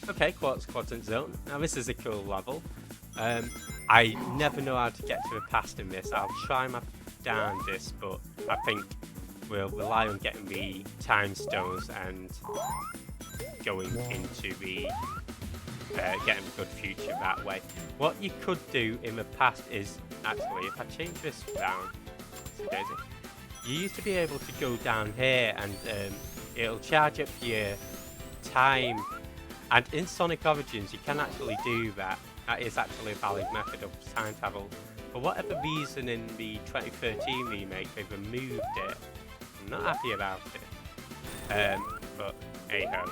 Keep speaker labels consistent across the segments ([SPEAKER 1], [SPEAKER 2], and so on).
[SPEAKER 1] Okay, Quartz Quadrant Zone. Now this is a cool level. I never know how to get to the past in this. I'll try my darndest, but I think we'll rely on getting the time stones and going into the getting a good future that way. What you could do in the past is actually, if I change this down, you used to be able to go down here and it'll charge up your time. And in Sonic Origins, you can actually do that. That is actually a valid method of time travel. For whatever reason, in the 2013 remake, they've removed it. I'm not happy about it. But hey ho.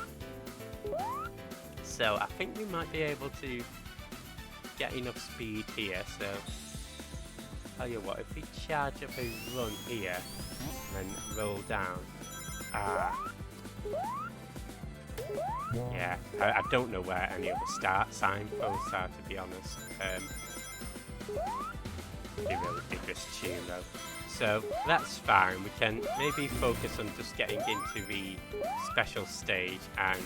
[SPEAKER 1] So I think we might be able to get enough speed here. So tell you what, if we charge up a run here and then roll down. Yeah, I don't know where any of the start signposts are, to be honest. They really did this tune though. So that's fine, we can maybe focus on just getting into the special stage and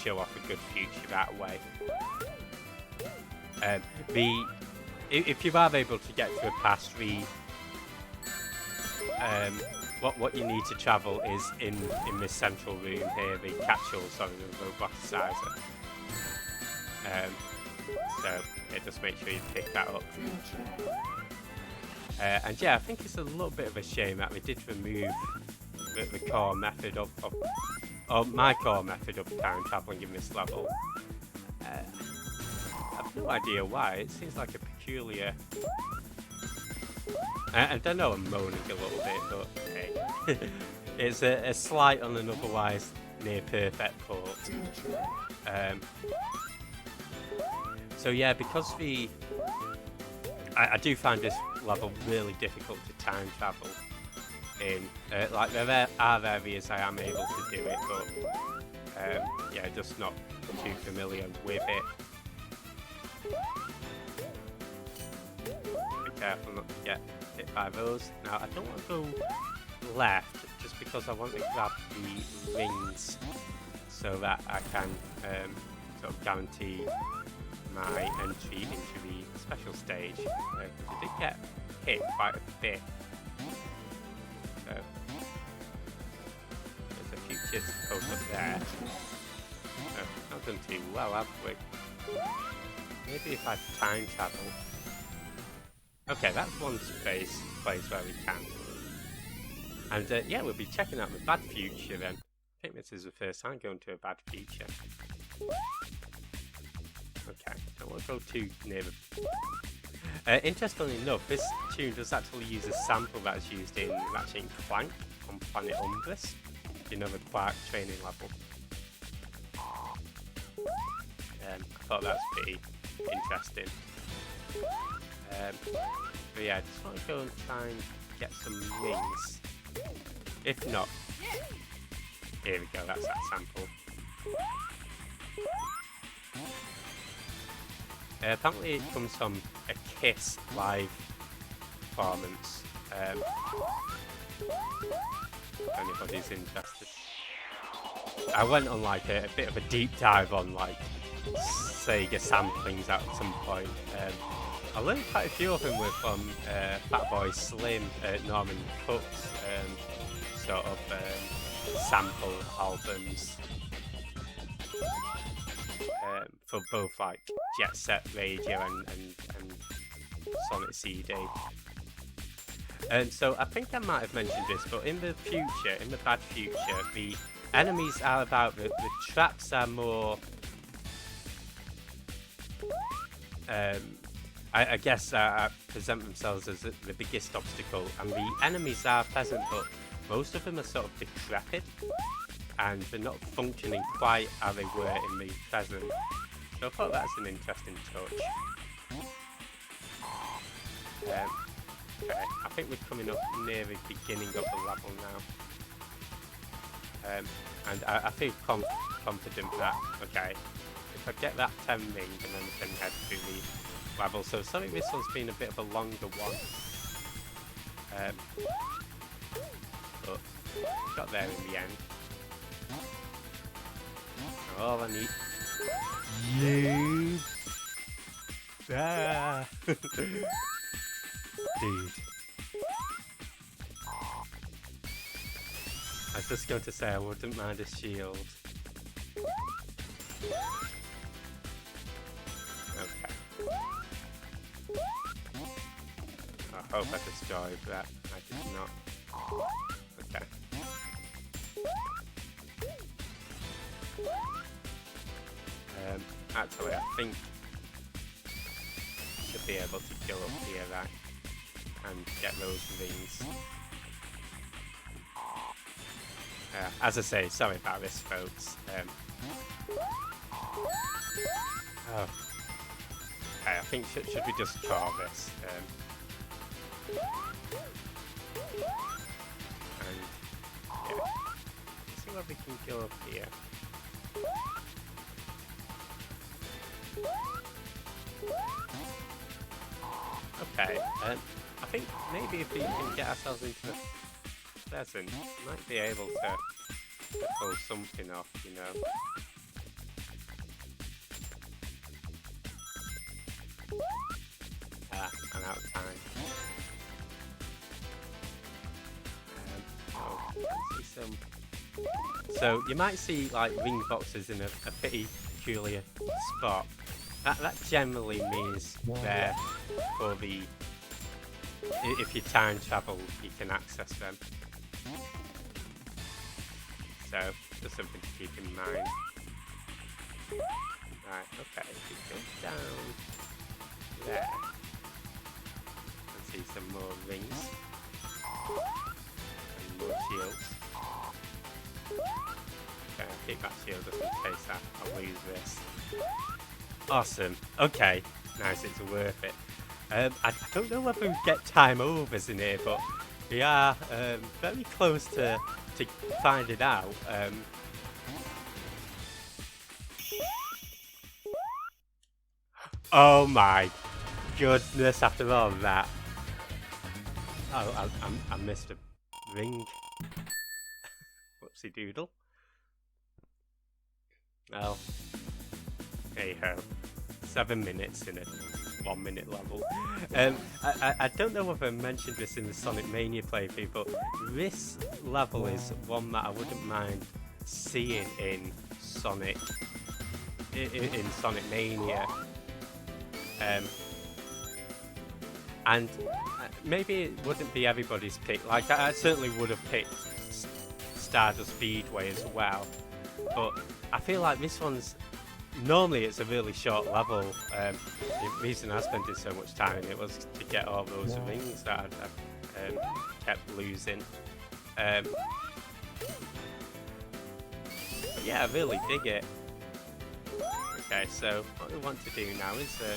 [SPEAKER 1] show off a good future that way. If you are able to get to a past, what you need to travel is in this central room here, the capsule, sorry, the roboticizer. So yeah, just make sure you pick that up. And yeah, I think it's a little bit of a shame that we did remove the core method of my core method of time traveling in this level. I have no idea why. It seems like a peculiar. And I know I'm moaning a little bit, but hey, it's a slight on an otherwise near perfect port. So yeah, because I do find this level really difficult to time travel in. Like there are areas I am able to do it, but yeah, just not too familiar with it. Be careful not to get hit by those. Now I don't want to go left just because I want to grab the rings so that I can sort of guarantee my entry into the special stage, because I did get hit quite a bit. So there's a future post up there. Oh, not done too well, have we? Maybe if I time travel. Okay, that's one place where we can. And yeah, we'll be checking out the bad future then. I think this is the first time going to a bad future. Okay, don't want to go too near the... interestingly enough, this tune does actually use a sample that's used in Ratchet & Clank on Planet Umbris. You know, the Quark training level. I thought that's pretty interesting. But yeah, I just want to go and try and get some rings. If not, here we go, that's that sample. Apparently it comes from a Kiss live performance. If anybody's interested. I went on like a bit of a deep dive on like Sega samplings at some point. I learned quite a few of them were from Fatboy Slim, Norman Cook's sort of sample albums. For both like Jet Set Radio and Sonic CD. And so I think I might have mentioned this, but in the future, in the bad future, the enemies are about, the traps are more, I guess, present themselves as the biggest obstacle, and the enemies are pleasant, but most of them are sort of decrepit, and they're not functioning quite how they were in the present. So I thought that's an interesting touch. Okay, I think we're coming up near the beginning of the level now. And I feel confident that, okay, if I get that 10 ring and then we can head through the level. So sorry this one's been a bit of a longer one. But got there in the end. All I need. You. Ah. Dude. I was just going to say I wouldn't mind a shield. Okay. I hope I destroyed that. I did not. Okay. Actually, I think I should be able to go up here, right? And get those rings. As I say, sorry about this, folks. Oh. Okay, I think should we just draw this? And yeah, let's see where we can go up here. Okay, I think maybe if we can get ourselves into the pheasant, we might be able to pull something off, you know. I'm out of time. Oh, see some. So you might see like ring boxes in a pretty peculiar spot. That generally means they're for the. If you time travel, you can access them. So just something to keep in mind. Right, okay, if you go down there and see some more rings and more shields. Okay, I'll keep that shield just in case I'll lose this. Awesome. Okay, nice. It's worth it. I don't know whether we get time overs in here, but we are very close to finding out. Oh my goodness! After all that, oh, I missed a ring. Whoopsie doodle. Well, hey ho. 7 minutes in a 1 minute level. I don't know if I mentioned this in the Sonic Mania playthrough, but this level is one that I wouldn't mind seeing in Sonic Sonic Mania. And maybe it wouldn't be everybody's pick. Like I certainly would have picked Stardust Speedway as well, but I feel like this one's. Normally it's a really short level. The reason I spent so much time in it was to get all those rings that I kept losing. But yeah, I really dig it. Okay, so what we want to do now is I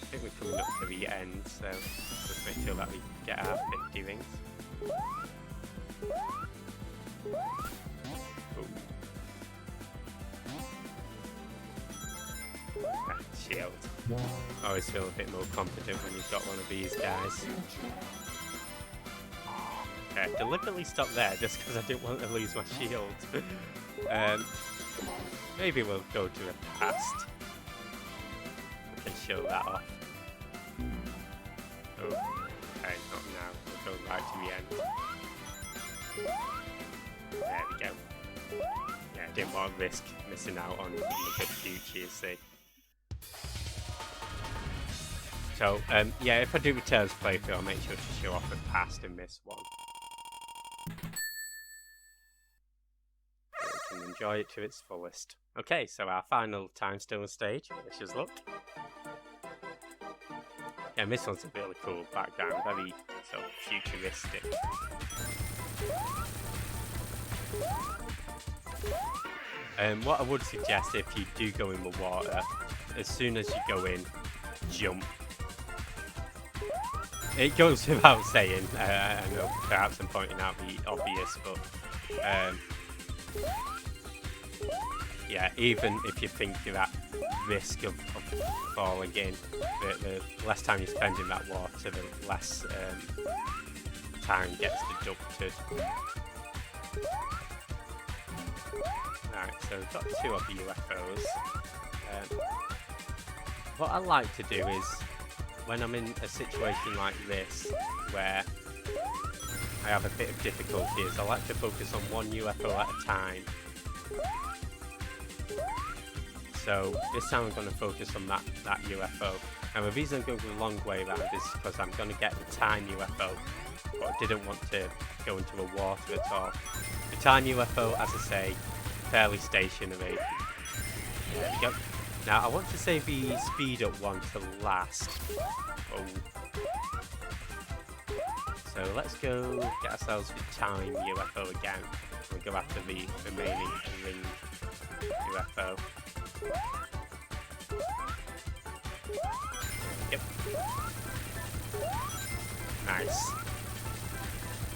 [SPEAKER 1] think we're coming up to the end, so just make sure that we get our 50 rings. Shield. I always feel a bit more confident when you've got one of these guys. Okay, I deliberately stopped there just because I didn't want to lose my shield. Maybe we'll go to the past. We can show that off. Oh, okay, not now. We'll go right to the end. There we go. Yeah, I didn't want to risk missing out on the good future, you see. So, yeah, if I do Returns playthrough, I'll make sure to show off the past in this one. So we can enjoy it to its fullest. Okay, so our final time stone stage. Let's just look. Yeah, and this one's a really cool background, very sort of futuristic. What I would suggest if you do go in the water, as soon as you go in, jump. It goes without saying, I know perhaps I'm pointing out the obvious, but yeah, even if you think you're at risk of falling in, the less time you spend in that water, the less time gets deducted. Right, so we've got 2 of the UFOs. What I like to do is, when I'm in a situation like this, where I have a bit of difficulties, I like to focus on one UFO at a time. So this time I'm going to focus on that UFO. And the reason I'm going the long way around is because I'm going to get the time UFO, but I didn't want to go into the water at all. The time UFO, as I say, fairly stationary. There we go. Now I want to save the speed up one to last. Oh. So let's go get ourselves the time UFO again. We'll go after the remaining ring UFO. Yep. Nice.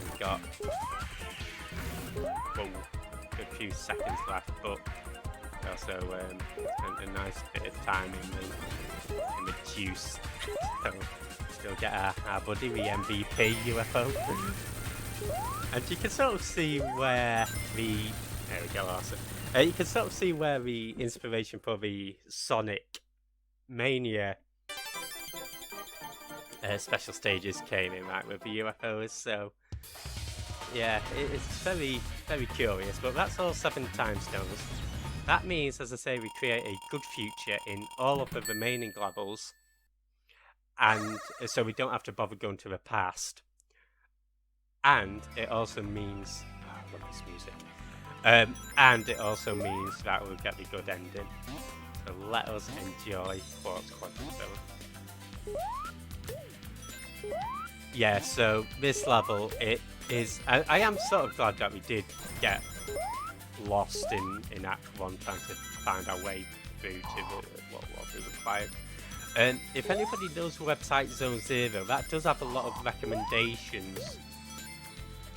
[SPEAKER 1] We've got a few seconds left, but also a nice bit of time in the juice. So still get our buddy, the MVP UFO. And you can sort of see where the... There we go, awesome. You can sort of see where the inspiration for the Sonic Mania special stages came in, right, with the UFOs. So yeah, it's very, very curious, but that's all 7 time stones. That means, as I say, we create a good future in all of the remaining levels, and so we don't have to bother going to the past. And it also means... Oh, I love this music. And it also means that we'll get the good ending. So let us enjoy Quartz Quadrant. Yeah, so this level, it is... I am sort of glad that we did get lost in Act 1, trying to find our way through to what was required. And if anybody knows the website Zone Zero, that does have a lot of recommendations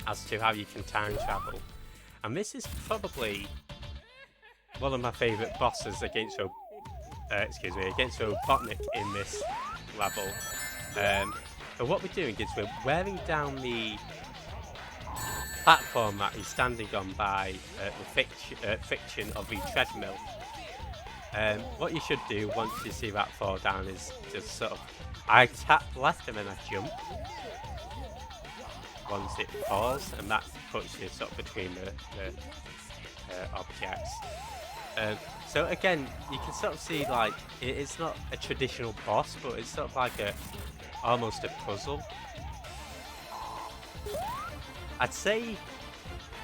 [SPEAKER 1] as to how you can time travel. And this is probably one of my favourite bosses against Robotnik in this level. But what we're doing is we're wearing down the platform that he's standing on by the friction of the treadmill. What you should do once you see that fall down is just sort of... I tap left and then I jump once it falls, and that puts you sort of between the objects. So again, you can sort of see, like, it's not a traditional boss, but it's sort of like almost a puzzle. I'd say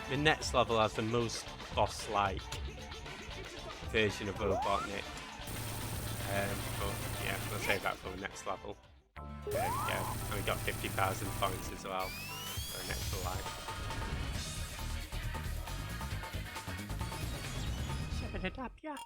[SPEAKER 1] the next level has the most boss-like version of Robotnik. But yeah, we'll save that for the next level. There we go. And we got 50,000 points as well for the next life. Shove it up, yeah.